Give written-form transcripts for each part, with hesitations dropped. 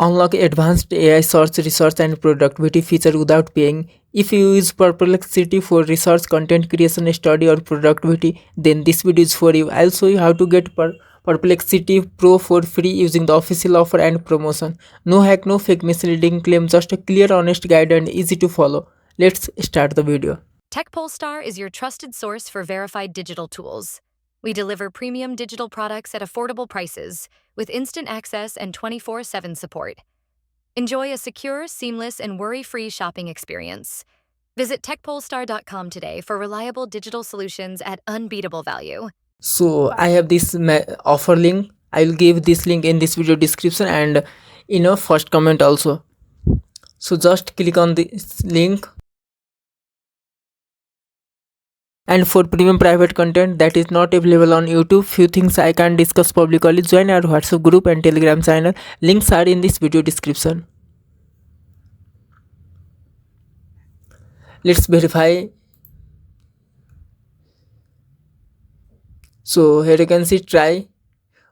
Unlock advanced AI search, research, and productivity feature without paying. If you use Perplexity for research, content creation, study, or productivity, then this video is for you. I'll show you how to get Perplexity Pro for free using the official offer and promotion. No hack, no fake misleading claim, just a clear, honest guide and easy to follow. Let's start the video. TechPolestar is your trusted source for verified digital tools. We deliver premium digital products at affordable prices with instant access and 24/7 support. Enjoy a secure, seamless, and worry-free shopping experience. Visit techpolestar.com today for reliable digital solutions at unbeatable value. So I have this offer link. I will give this link in this video description and in a first comment also. So just click on this link. And for premium private content that is not available on YouTube, few things I can discuss publicly, join our WhatsApp group and Telegram channel. Links are in this video description. Let's verify. So here you can see try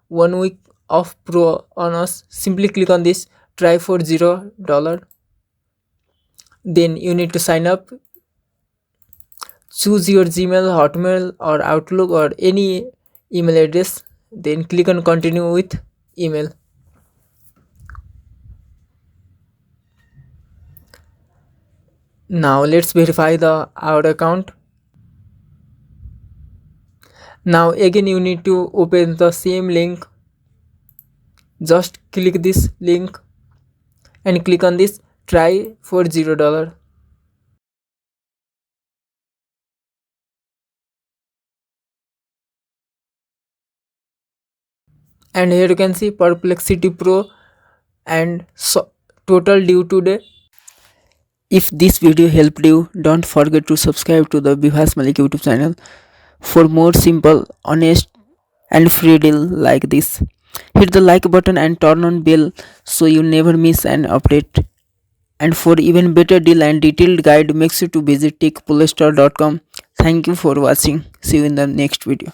1 week of Pro on us. Simply click on this try for $0. Then you need to sign up. Choose your Gmail, Hotmail, or Outlook, or any email address. Then click on continue with email. Now let's verify our account. Now again you need to open the same link. Just click this link and click on this try for $0. And here you can see Perplexity Pro and total due today. If this video helped you, don't forget to subscribe to the 𝐓𝐰𝐢𝐭𝐴 YouTube channel for more simple, honest, and free deal like this. Hit the like button and turn on bell so you never miss an update. And for even better deal and detailed guide, make sure to visit techpolestar.com. Thank you for watching. See you in the next video.